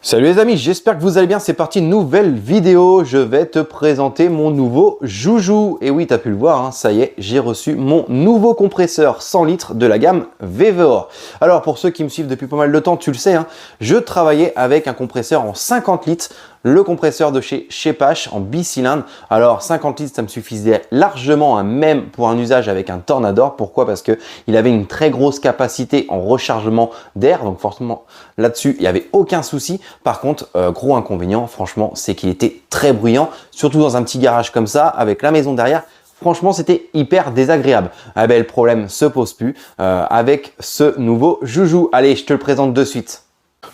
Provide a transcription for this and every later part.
Salut les amis, j'espère que vous allez bien, c'est parti, nouvelle vidéo, je vais te présenter mon nouveau joujou. Et oui, tu as pu le voir, hein, ça y est, j'ai reçu mon nouveau compresseur 100 litres de la gamme VVOR. Alors pour ceux qui me suivent depuis pas mal de temps, tu le sais, hein, je travaillais avec un compresseur en 50 litres, le compresseur de chez Schepasch en bicylindre. Alors 50 litres, ça me suffisait largement, hein, même pour un usage avec un Tornador. Pourquoi? Parce qu'il avait une très grosse capacité en rechargement d'air, donc forcément là-dessus, il n'y avait aucun souci. Par contre, gros inconvénient, franchement, c'est qu'il était très bruyant, surtout dans un petit garage comme ça, avec la maison derrière. Franchement, c'était hyper désagréable. Ah ben, le problème se pose plus avec ce nouveau joujou. Allez, je te le présente de suite.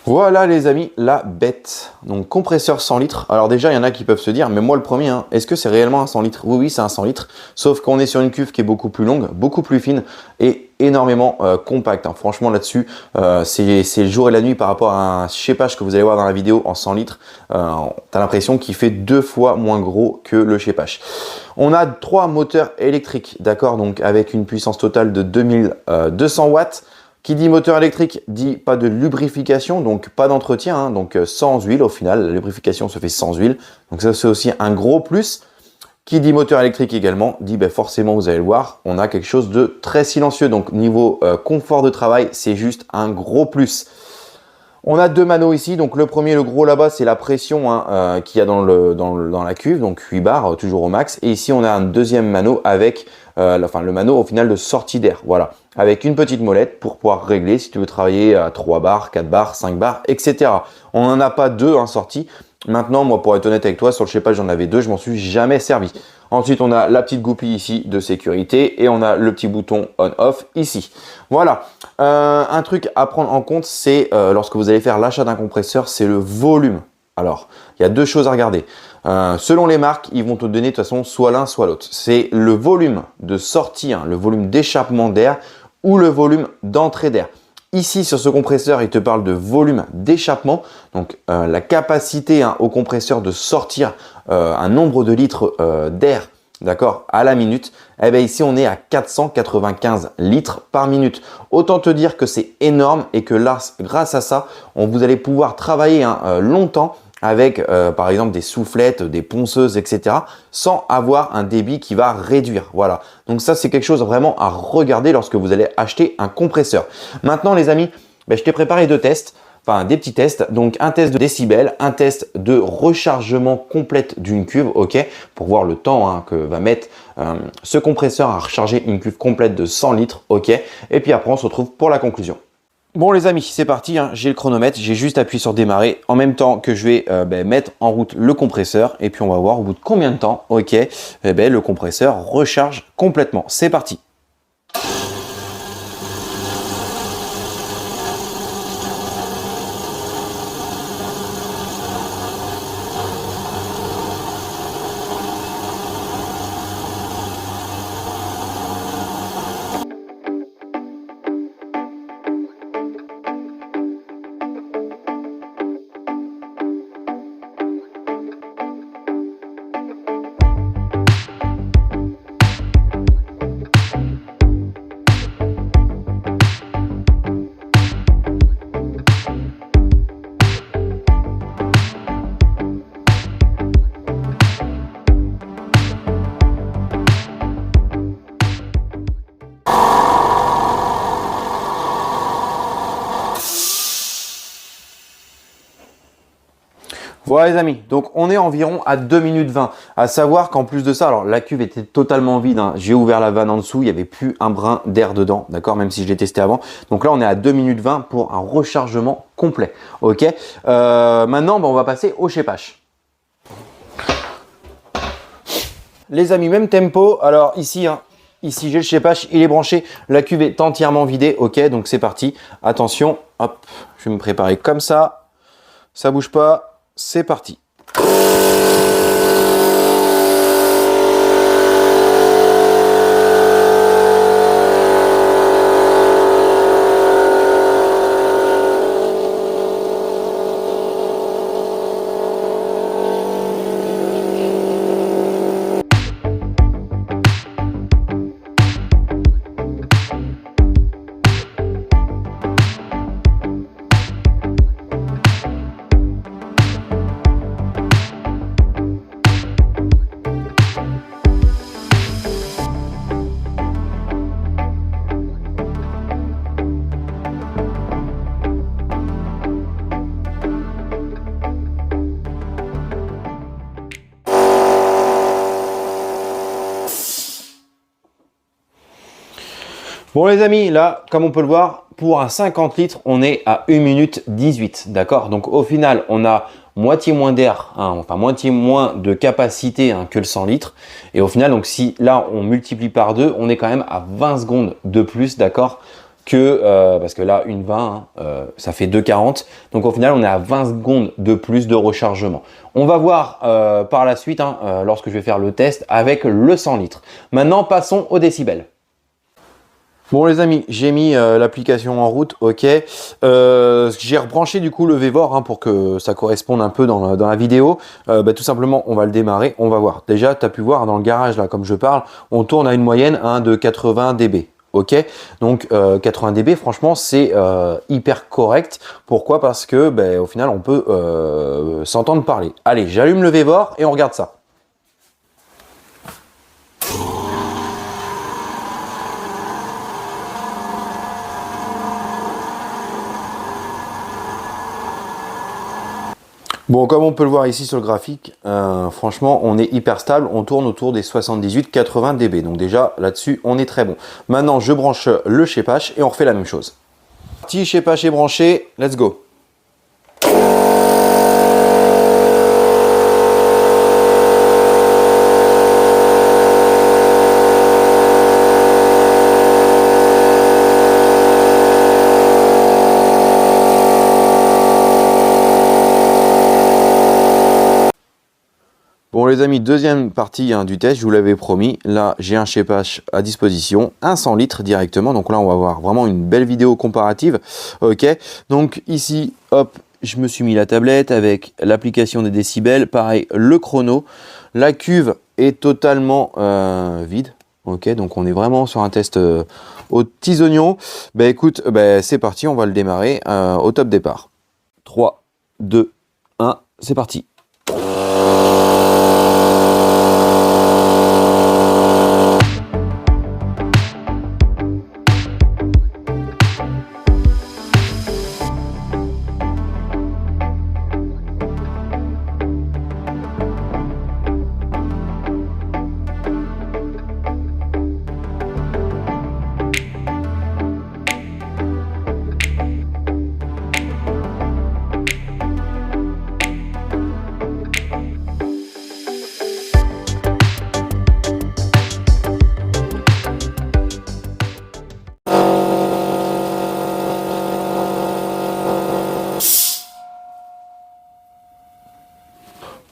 Voilà les amis, la bête. Donc compresseur 100 litres. Alors déjà, il y en a qui peuvent se dire, mais moi le premier, hein, est-ce que c'est réellement un 100 litres? Oui, oui, c'est un 100 litres. Sauf qu'on est sur une cuve qui est beaucoup plus longue, beaucoup plus fine et énormément compacte. Hein. Franchement, là-dessus, c'est le jour et la nuit par rapport à un Schepasch que vous allez voir dans la vidéo en 100 litres. Tu as l'impression qu'il fait 2 fois moins gros que le Schepasch. On a 3 moteurs électriques, d'accord, donc avec une puissance totale de 2200 watts. Qui dit moteur électrique dit pas de lubrification, donc pas d'entretien, hein, donc sans huile au final, la lubrification se fait sans huile, donc ça c'est aussi un gros plus. Qui dit moteur électrique également dit ben forcément, vous allez le voir, on a quelque chose de très silencieux, donc niveau confort de travail, c'est juste un gros plus. On a 2 manos ici, donc le premier, le gros là-bas, c'est la pression hein, qu'il y a dans la cuve, donc 8 bars, toujours au max. Et ici, on a un deuxième mano avec le mano au final de sortie d'air, voilà. Avec une petite molette pour pouvoir régler si tu veux travailler à 3 bars, 4 bars, 5 bars, etc. On n'en a pas 2 en sortie. Maintenant, moi, pour être honnête avec toi, sur le Schepasch, j'en avais 2, je m'en suis jamais servi. Ensuite, on a la petite goupille ici de sécurité et on a le petit bouton on-off ici. Voilà. Un truc à prendre en compte, c'est lorsque vous allez faire l'achat d'un compresseur, c'est le volume. Alors, il y a 2 choses à regarder. Selon les marques, ils vont te donner de toute façon soit l'un, soit l'autre. C'est le volume de sortie, hein, le volume d'échappement d'air ou le volume d'entrée d'air. Ici, sur ce compresseur, il te parle de volume d'échappement, donc la capacité hein, au compresseur de sortir un nombre de litres d'air, d'accord, à la minute. Eh bien ici, on est à 495 litres par minute. Autant te dire que c'est énorme et que là, grâce à ça, vous allez pouvoir travailler hein, longtemps avec par exemple des soufflettes, des ponceuses, etc. sans avoir un débit qui va réduire. Voilà. Donc ça, c'est quelque chose vraiment à regarder lorsque vous allez acheter un compresseur. Maintenant, les amis, ben, je t'ai préparé 2 tests. Enfin, des petits tests, donc un test de décibels, un test de rechargement complète d'une cuve, ok, pour voir le temps hein, que va mettre ce compresseur à recharger une cuve complète de 100 litres, ok, et puis après on se retrouve pour la conclusion. Bon les amis, c'est parti, hein, j'ai le chronomètre, j'ai juste appuyé sur démarrer en même temps que je vais mettre en route le compresseur et puis on va voir au bout de combien de temps, ok, le compresseur recharge complètement. C'est parti. Voilà les amis, donc on est environ à 2 minutes 20. À savoir qu'en plus de ça, alors la cuve était totalement vide, hein. J'ai ouvert la vanne en dessous, il n'y avait plus un brin d'air dedans, d'accord, même si je l'ai testé avant. Donc là on est à 2 minutes 20 pour un rechargement complet, ok. Maintenant on va passer au Schepasch. Les amis, même tempo, alors ici, hein, ici j'ai le Schepasch, il est branché, la cuve est entièrement vidée, ok, donc c'est parti. Attention, hop, je vais me préparer comme ça bouge pas. C'est parti. Bon les amis, là, comme on peut le voir, pour un 50 litres, on est à 1 minute 18, d'accord? Donc au final, on a moitié moins d'air, hein, enfin moitié moins de capacité hein, que le 100 litres. Et au final, donc si là, on multiplie par 2, on est quand même à 20 secondes de plus, d'accord? Parce que là, une 20, hein, ça fait 2,40. Donc au final, on est à 20 secondes de plus de rechargement. On va voir par la suite, hein, lorsque je vais faire le test avec le 100 litres. Maintenant, passons aux décibels. Bon les amis, j'ai mis l'application en route, ok. J'ai rebranché du coup le VEVOR hein, pour que ça corresponde un peu dans la vidéo. Tout simplement, on va le démarrer, on va voir. Déjà, tu as pu voir dans le garage, là, comme je parle, on tourne à une moyenne hein, de 80 dB. Ok, donc 80 dB, franchement, c'est hyper correct. Pourquoi? Parce que au final, on peut s'entendre parler. Allez, j'allume le VEVOR et on regarde ça. Bon, comme on peut le voir ici sur le graphique, franchement, on est hyper stable. On tourne autour des 78-80 dB. Donc déjà, là-dessus, on est très bon. Maintenant, je branche le shapehash et on refait la même chose. Petit shapehash est branché, let's go. Bon les amis, deuxième partie hein, du test, je vous l'avais promis. Là, j'ai un shapehash à disposition, un 100 litres directement. Donc là, on va voir vraiment une belle vidéo comparative. Ok, donc ici, hop, je me suis mis la tablette avec l'application des décibels. Pareil, le chrono. La cuve est totalement vide. Ok, donc on est vraiment sur un test aux petits oignons. Écoute, c'est parti, on va le démarrer au top départ. 3, 2, 1, c'est parti.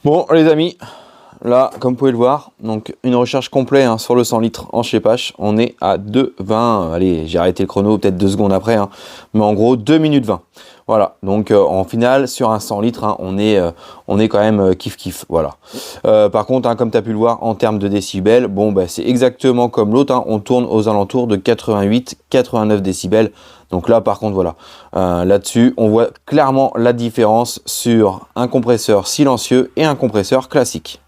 Bon les amis, là comme vous pouvez le voir, donc une recharge complète hein, sur le 100 litres en shapehash, on est à 2,20, allez j'ai arrêté le chrono peut-être 2 secondes après, hein, mais en gros 2 minutes 20. Voilà, donc en finale sur un 100 litres, hein, on est quand même kiff, voilà. Par contre, hein, comme tu as pu le voir en termes de décibels, bon c'est exactement comme l'autre, hein, on tourne aux alentours de 88-89 décibels. Donc là, par contre, voilà, là-dessus, on voit clairement la différence sur un compresseur silencieux et un compresseur classique.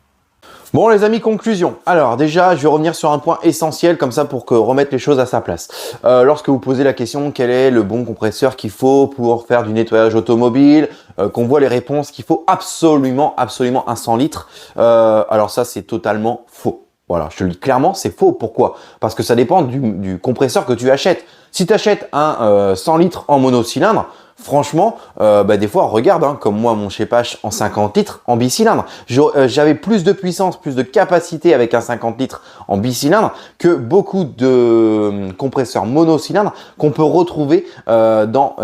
Bon les amis, conclusion. Alors déjà, je vais revenir sur un point essentiel comme ça pour remettre les choses à sa place. Lorsque vous posez la question quel est le bon compresseur qu'il faut pour faire du nettoyage automobile, qu'on voit les réponses qu'il faut absolument un 100 litres, alors ça c'est totalement faux. Voilà, je te le dis clairement, c'est faux. Pourquoi? Parce que ça dépend du compresseur que tu achètes. Si tu achètes un 100 litres en monocylindre, franchement, des fois, regarde, hein, comme moi, mon shapehash en 50 litres en bicylindre. J'avais plus de puissance, plus de capacité avec un 50 litres en bicylindre que beaucoup de compresseurs monocylindres qu'on peut retrouver dans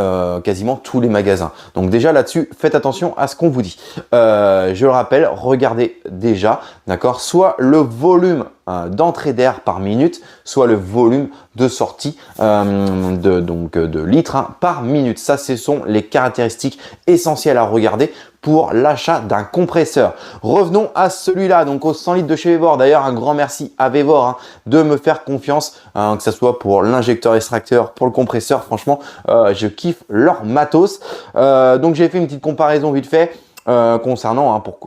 quasiment tous les magasins. Donc déjà là-dessus, faites attention à ce qu'on vous dit. Je le rappelle, regardez déjà, d'accord, soit le volume d'entrée d'air par minute, soit le volume de sortie de litres hein, par minute. Ça, ce sont les caractéristiques essentielles à regarder pour l'achat d'un compresseur. Revenons à celui-là, donc au 100 litres de chez VEVOR. D'ailleurs, un grand merci à VEVOR hein, de me faire confiance, hein, que ce soit pour l'injecteur extracteur, pour le compresseur. Franchement, je kiffe leur matos. Donc, j'ai fait une petite comparaison vite fait. Concernant, hein, pour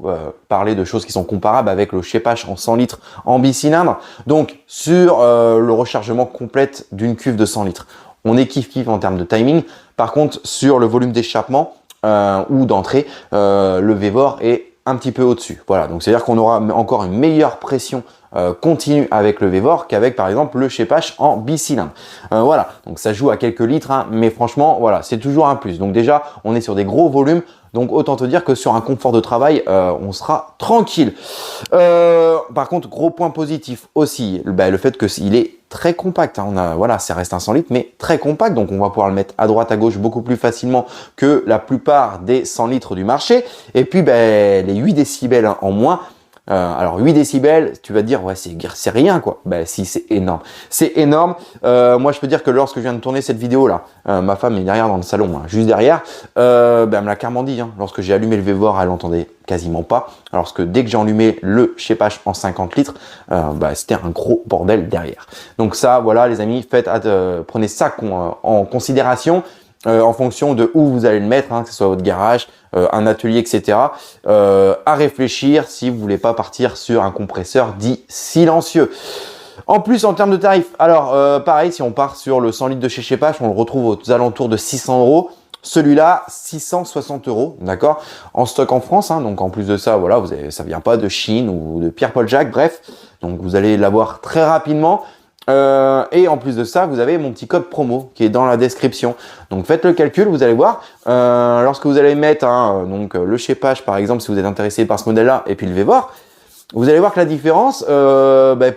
parler de choses qui sont comparables avec le shapehash en 100 litres en bicylindre. Donc, sur le rechargement complet d'une cuve de 100 litres, on est kiff en termes de timing. Par contre, sur le volume d'échappement ou d'entrée, le VEVOR est un petit peu au-dessus. Voilà, donc c'est-à-dire qu'on aura encore une meilleure pression continue avec le VEVOR qu'avec par exemple le Shapehash en bicylindre. Voilà, donc ça joue à quelques litres, hein, mais franchement, voilà, c'est toujours un plus. Donc déjà, on est sur des gros volumes, donc autant te dire que sur un confort de travail, on sera tranquille. Par contre, gros point positif aussi, le fait qu'il est très compact. Hein. Voilà, ça reste un 100 litres, mais très compact. Donc, on va pouvoir le mettre à droite, à gauche beaucoup plus facilement que la plupart des 100 litres du marché. Et puis, les 8 décibels en moins. Alors 8 décibels, tu vas te dire ouais c'est rien quoi. Ben si, c'est énorme. C'est énorme. Moi je peux dire que lorsque je viens de tourner cette vidéo là, ma femme est derrière dans le salon, hein, juste derrière, elle me l'a clairement dit. Hein. Lorsque j'ai allumé le VEVOR, elle l'entendait quasiment pas. Alors que dès que j'ai allumé le Shapehash en 50 litres, c'était un gros bordel derrière. Donc ça voilà les amis, prenez ça en considération. En fonction de où vous allez le mettre, hein, que ce soit votre garage, un atelier, etc. À réfléchir si vous voulez pas partir sur un compresseur dit silencieux. En plus, en termes de tarifs, alors pareil, si on part sur le 100 litres de chez Shapehash, on le retrouve aux alentours de 600 €. Celui-là, 660 €, d'accord, en stock en France. Hein, donc en plus de ça, voilà, ça vient pas de Chine ou de Pierre-Paul Jacques, bref. Donc vous allez l'avoir très rapidement. Et en plus de ça, vous avez mon petit code promo qui est dans la description. Donc faites le calcul, vous allez voir. Lorsque vous allez mettre le Shapehash par exemple, si vous êtes intéressé par ce modèle-là, et puis le VEVOR, vous allez voir que la différence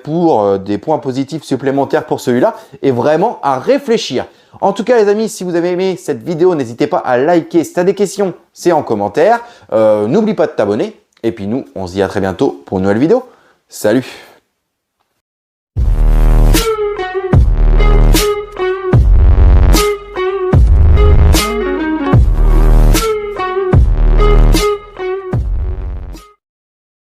pour des points positifs supplémentaires pour celui-là est vraiment à réfléchir. En tout cas les amis, si vous avez aimé cette vidéo, n'hésitez pas à liker. Si tu as des questions, c'est en commentaire. N'oublie pas de t'abonner. Et puis nous, on se dit à très bientôt pour une nouvelle vidéo. Salut!